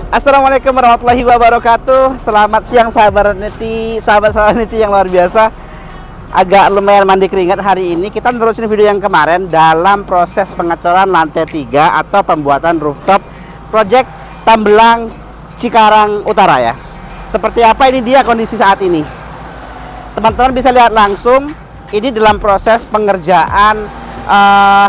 Assalamualaikum warahmatullahi wabarakatuh. Selamat siang sahabat Neti yang luar biasa. Agak lumayan mandi keringat hari ini. Kita nerusin video yang kemarin dalam proses pengecoran lantai 3 atau pembuatan rooftop project Tambelang Cikarang Utara ya. Seperti apa ini dia kondisi saat ini. Teman-teman bisa lihat langsung ini dalam proses pengerjaan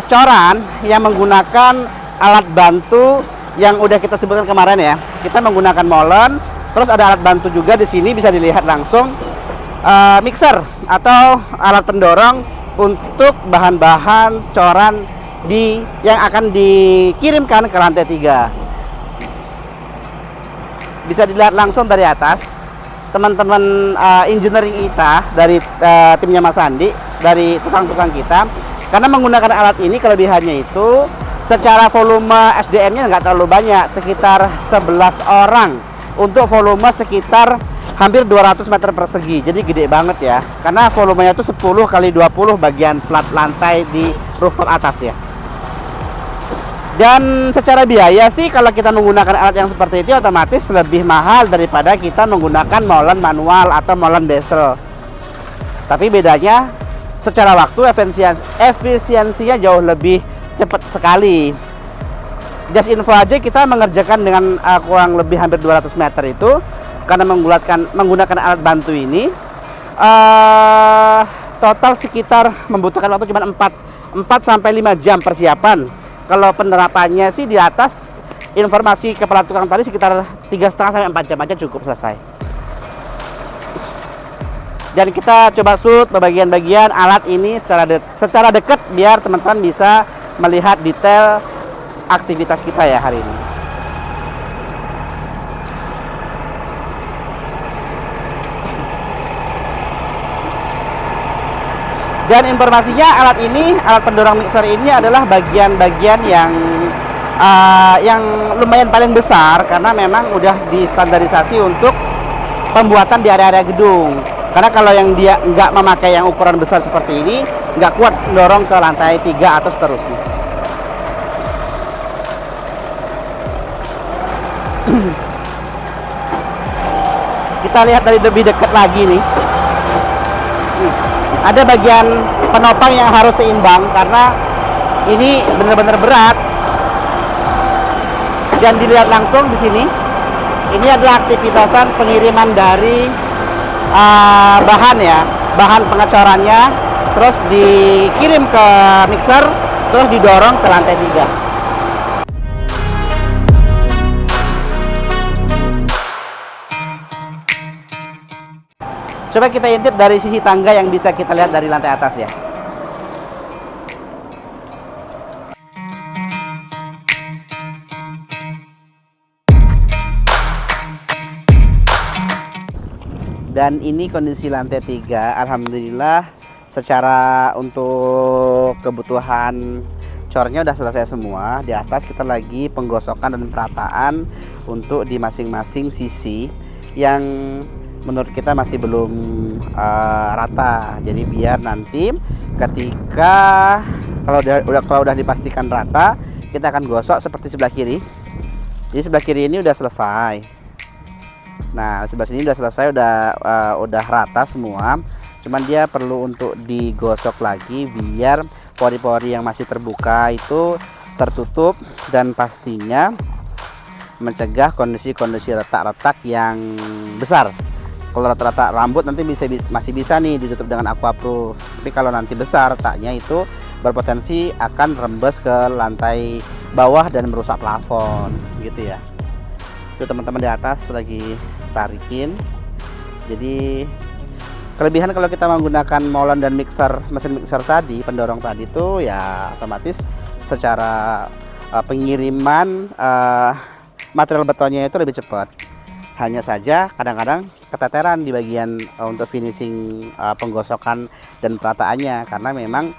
coran yang menggunakan alat bantu yang udah kita sebutkan kemarin ya. Kita menggunakan molen, terus ada alat bantu juga di sini bisa dilihat langsung mixer atau alat pendorong untuk bahan-bahan coran yang akan dikirimkan ke lantai 3. Bisa dilihat langsung dari atas. Teman-teman engineering kita dari timnya Mas Andi, dari tukang-tukang kita, karena menggunakan alat ini kelebihannya itu secara volume SDM-nya nggak terlalu banyak, sekitar 11 orang untuk volume sekitar hampir 200 meter persegi. Jadi gede banget ya, karena volumenya itu 10 kali 20 bagian plat lantai di rooftop atas ya. Dan secara biaya sih kalau kita menggunakan alat yang seperti itu otomatis lebih mahal daripada kita menggunakan molen manual atau molen diesel. Tapi bedanya secara waktu efisiensinya jauh lebih cepat sekali. Just info aja, kita mengerjakan dengan kurang lebih hampir 200 meter itu karena menggunakan alat bantu ini total sekitar membutuhkan waktu cuma 4 sampai 5 jam persiapan. Kalau penerapannya sih di atas informasi kepala tukang tadi sekitar 3,5 sampai 4 jam aja cukup selesai. Dan kita coba shoot bagian-bagian alat ini secara dekat biar teman-teman bisa melihat detail aktivitas kita ya hari ini. Dan informasinya alat pendorong mixer ini adalah bagian-bagian yang lumayan paling besar karena memang udah distandarisasi untuk pembuatan di area-area gedung. Karena kalau yang dia nggak memakai yang ukuran besar seperti ini, nggak kuat mendorong ke lantai 3 atau seterusnya. Kita lihat dari lebih dekat lagi nih. Ada bagian penopang yang harus seimbang karena ini benar-benar berat. Dan dilihat langsung di sini, ini adalah aktivitasan pengiriman dari bahan pengecorannya, terus dikirim ke mixer, terus didorong ke lantai 3. Coba kita intip dari sisi tangga yang bisa kita lihat dari lantai atas ya. Dan ini kondisi lantai 3. Alhamdulillah secara untuk kebutuhan cornya udah selesai semua. Di atas kita lagi penggosokan dan perataan untuk di masing-masing sisi yang menurut kita masih belum rata. Jadi biar nanti ketika kalau udah dipastikan rata, kita akan gosok seperti sebelah kiri. Jadi sebelah kiri ini udah selesai. Nah, sebelah sini udah selesai, udah rata semua. Cuman dia perlu untuk digosok lagi biar pori-pori yang masih terbuka itu tertutup dan pastinya mencegah kondisi-kondisi retak-retak yang besar. Kalau rata-rata rambut nanti masih bisa nih ditutup dengan aquaproof. Tapi kalau nanti besar retaknya itu berpotensi akan rembes ke lantai bawah dan merusak plafon gitu ya. Itu teman-teman di atas lagi tarikin. Jadi kelebihan kalau kita menggunakan molen dan mesin mixer tadi, pendorong tadi itu ya otomatis secara pengiriman material betonnya itu lebih cepat. Hanya saja kadang-kadang keteteran di bagian untuk finishing penggosokan dan perataannya karena memang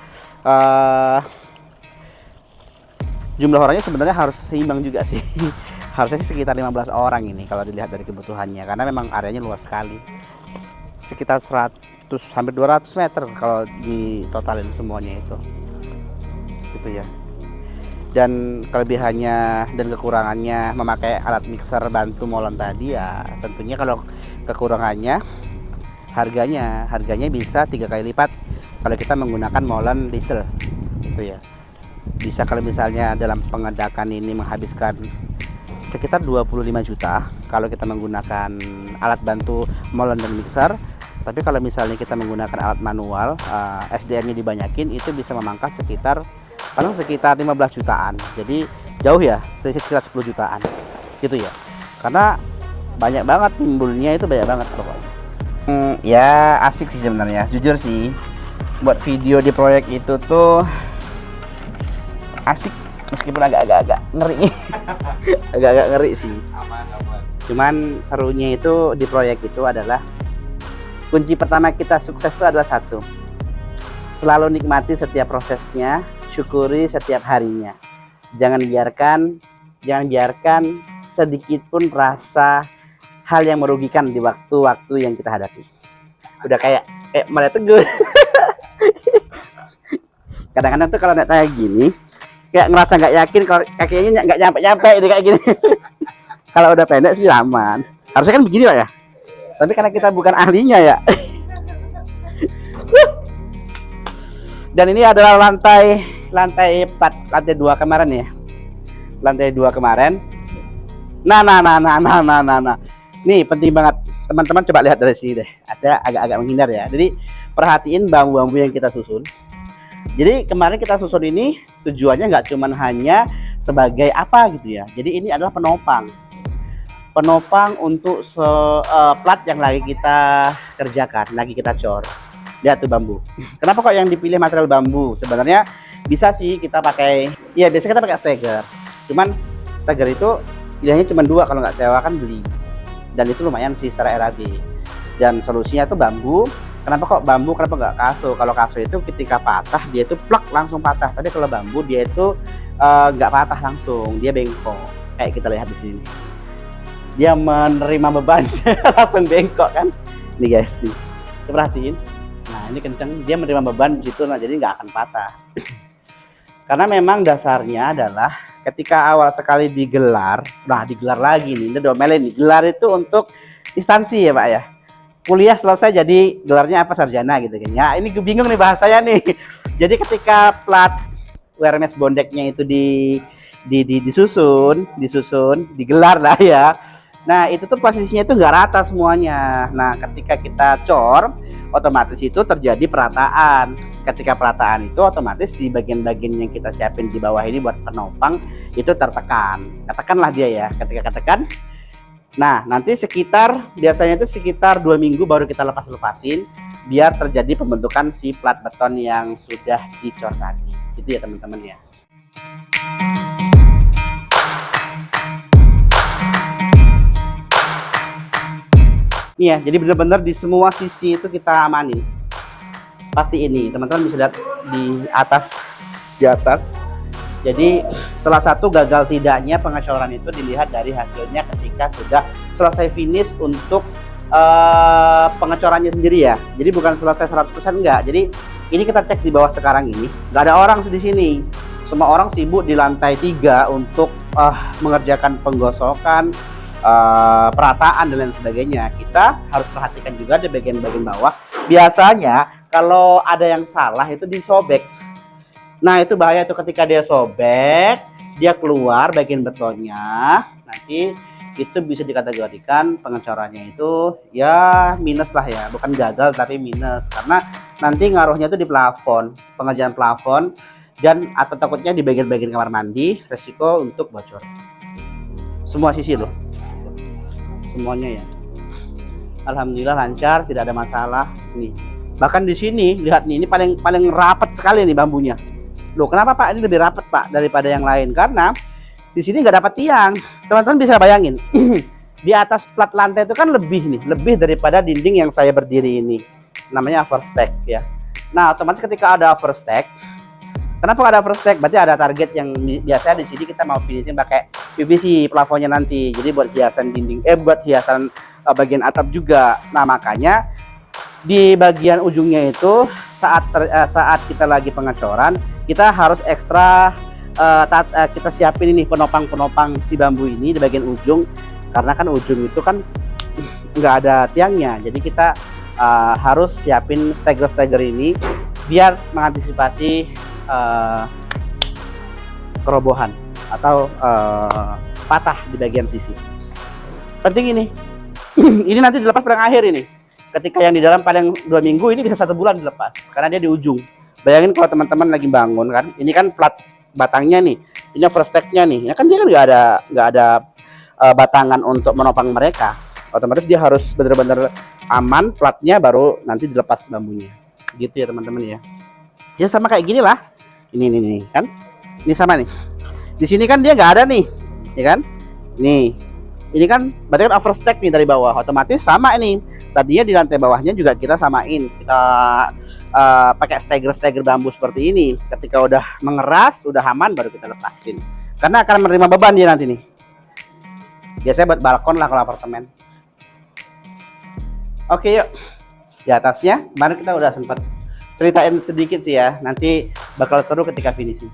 jumlah orangnya sebenarnya harus seimbang juga sih. Harusnya sih sekitar 15 orang ini kalau dilihat dari kebutuhannya karena memang areanya luas sekali. Sekitar 100 hampir 200 meter kalau ditotalin semuanya itu. Gitu ya. Dan kelebihannya dan kekurangannya memakai alat mixer bantu molen tadi ya, tentunya kalau kekurangannya harganya bisa 3 kali lipat kalau kita menggunakan molen diesel itu ya. Bisa kalau misalnya dalam pengedakan ini menghabiskan sekitar 25 juta kalau kita menggunakan alat bantu molen dan mixer. Tapi kalau misalnya kita menggunakan alat manual, SDM-nya dibanyakin, itu bisa memangkas sekitar 15 jutaan. Jadi jauh ya, sekitar 10 jutaan gitu ya, karena banyak banget timbulnya, itu banyak banget pokoknya. Ya asik sih sebenarnya, jujur sih buat video di proyek itu tuh asik, meskipun agak-agak ngeri. Agak-agak ngeri sih. Cuman serunya itu di proyek itu adalah kunci pertama kita sukses itu adalah satu, selalu nikmati setiap prosesnya, syukuri setiap harinya. Jangan biarkan sedikit pun rasa hal yang merugikan di waktu-waktu yang kita hadapi. Udah kayak Maria Teguh. Kadang-kadang tuh kalau naik tangga gini, kayak ngerasa nggak yakin kalau kakinya nggak nyampe ini kayak gini. Kalau udah pendek sih aman. Harusnya kan begini Pak ya. Tapi karena kita bukan ahlinya ya. Dan ini adalah lantai 2 kemarin ya. Lantai 2 kemarin. Nah. Nih penting banget. Teman-teman coba lihat dari sini deh. Saya agak-agak menghindar ya. Jadi perhatiin bambu-bambu yang kita susun. Jadi kemarin kita susun ini tujuannya nggak cuman hanya sebagai apa gitu ya. Jadi ini adalah penopang untuk plat yang lagi kita kerjakan, lagi kita cor. Lihat tuh bambu. Kenapa kok yang dipilih material bambu? Sebenarnya bisa sih kita pakai, ya biasanya kita pakai steger. Cuman steger itu pilihannya cuma 2, kalau nggak sewa kan beli. Dan itu lumayan sih secara RAB. Dan solusinya tuh bambu. Kenapa kok bambu? Kenapa nggak kaso? Kalau kaso itu ketika patah dia itu plak langsung patah. Tapi kalau bambu dia itu nggak patah langsung, dia bengkok. Kayak kita lihat di sini. Dia menerima beban langsung bengkok kan? Nih guys, nih. Perhatiin. Nah ini kenceng, dia menerima beban di situ, nah jadi nggak akan patah. Karena memang dasarnya adalah ketika awal sekali digelar, nah digelar lagi nih, ini domelin nih. Gelar itu untuk instansi ya Pak ya. Kuliah selesai jadi gelarnya apa, sarjana gitu kan. Ya ini bingung nih bahasanya nih. Jadi ketika plat WRMS Bondeknya itu disusun, digelar lah ya. Nah itu tuh posisinya itu nggak rata semuanya. Nah ketika kita cor, otomatis itu terjadi perataan. Ketika perataan itu otomatis di bagian-bagian yang kita siapin di bawah ini buat penopang itu tertekan. Katakanlah dia ya, ketika ketekan. Nah nanti biasanya itu sekitar 2 minggu baru kita lepasin biar terjadi pembentukan si plat beton yang sudah dicor tadi. Gitu ya teman-teman ya. Nih ya, jadi benar-benar di semua sisi itu kita amanin. Pasti ini, teman-teman bisa lihat di atas. Jadi salah satu gagal tidaknya pengecoran itu dilihat dari hasilnya ketika sudah selesai finish untuk pengecorannya sendiri ya. Jadi bukan selesai 100% enggak. Jadi ini kita cek di bawah sekarang ini, nggak ada orang di sini. Semua orang sibuk di lantai 3 untuk mengerjakan penggosokan, perataan dan lain sebagainya. Kita harus perhatikan juga di bagian-bagian bawah. Biasanya kalau ada yang salah itu disobek. Nah itu bahaya tuh, ketika dia sobek, dia keluar bagian betonnya, nanti itu bisa dikategorikan pengecorannya itu ya minus lah ya, bukan gagal tapi minus, karena nanti ngaruhnya itu di plafon, pengerjaan plafon, dan atau takutnya di bagian-bagian kamar mandi, resiko untuk bocor. Semua sisi loh, semuanya ya. Alhamdulillah lancar, tidak ada masalah nih. Bahkan di sini lihat nih, ini paling rapat sekali nih bambunya. Loh kenapa Pak ini lebih rapat Pak daripada yang lain? Karena di sini nggak dapat tiang. Teman-teman bisa bayangin di atas plat lantai itu kan lebih daripada dinding yang saya berdiri ini. Namanya overstack ya. Nah otomatis ketika ada overstack, kenapa ada overstack? Berarti ada target yang biasanya di sini kita mau finishing pakai PVC plafonnya nanti. Jadi buat hiasan dinding, buat hiasan bagian atap juga. Nah makanya di bagian ujungnya itu saat kita lagi pengecoran, kita harus ekstra kita siapin ini penopang si bambu ini di bagian ujung, karena kan ujung itu kan nggak ada tiangnya, jadi kita harus siapin steger ini biar mengantisipasi kerobohan atau patah di bagian sisi. Penting ini. Ini nanti dilepas pada akhir ini. Ketika yang di dalam paling 2 minggu, ini bisa 1 bulan dilepas karena dia di ujung. Bayangin kalau teman-teman lagi bangun kan, ini kan plat batangnya nih, ini first tag-nya nih, ya kan dia kan nggak ada batangan untuk menopang mereka. Otomatis dia harus benar-benar aman platnya, baru nanti dilepas bambunya. Gitu ya teman-teman ya. Ya sama kayak gini lah. Ini kan, ini sama nih. Di sini kan dia nggak ada nih, ya kan? Nih, ini kan berarti kan overstack nih dari bawah, otomatis sama ini. Tadinya di lantai bawahnya juga kita samain, kita pakai steger bambu seperti ini. Ketika udah mengeras, udah aman, baru kita lepasin. Karena akan menerima beban dia nanti nih. Biasanya buat balkon lah kalau apartemen. Oke yuk, di atasnya kemarin kita udah sempat ceritain sedikit sih ya. Nanti bakal seru ketika finishing.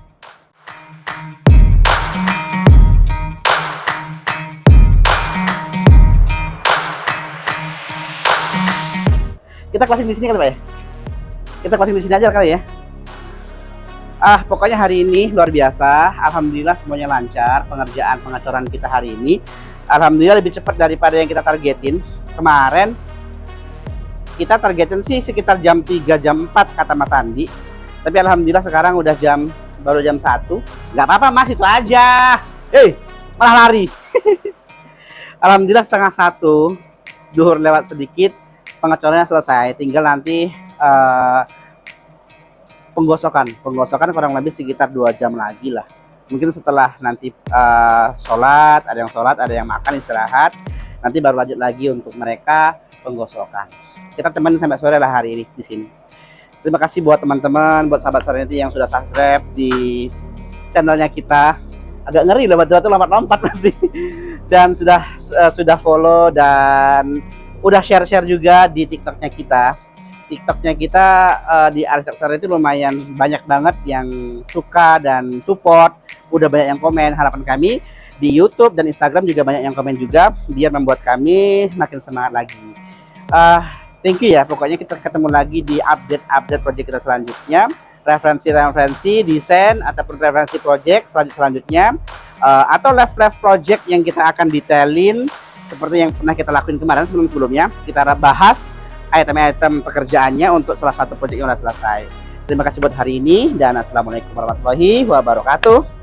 Kita closing di sini kali Pak ya. Kita closing di sini aja kali ya. Pokoknya hari ini luar biasa. Alhamdulillah semuanya lancar. Pengerjaan pengecoran kita hari ini, alhamdulillah lebih cepat daripada yang kita targetin. Kemarin kita targetin sih sekitar jam 3, jam 4 kata Mas Andi. Tapi alhamdulillah sekarang udah baru jam 1. Nggak apa-apa Mas, itu aja. Malah lari. Alhamdulillah setengah 1, duhur lewat sedikit, pengecorannya selesai. Tinggal nanti penggosokan kurang lebih sekitar 2 jam lagi lah. Mungkin setelah nanti sholat, ada yang makan istirahat, nanti baru lanjut lagi untuk mereka penggosokan. Kita temenin sampai sore lah hari ini di sini. Terima kasih buat teman-teman, buat sahabat Serenity yang sudah subscribe di channelnya kita. Agak ngeri lewat-lewat lompat masih. Dan sudah follow dan udah share juga di TikToknya kita. TikToknya kita di Arsitek Serenity lumayan banyak banget yang suka dan support. Udah banyak yang komen. Harapan kami di YouTube dan Instagram juga banyak yang komen juga, biar membuat kami makin semangat lagi. Thank you ya, pokoknya kita ketemu lagi di update project kita selanjutnya, referensi desain ataupun referensi project selanjutnya, atau live project yang kita akan detailin seperti yang pernah kita lakuin kemarin sebelumnya. Kita bahas item-item pekerjaannya untuk salah satu project yang sudah selesai. Terima kasih buat hari ini dan assalamualaikum warahmatullahi wabarakatuh.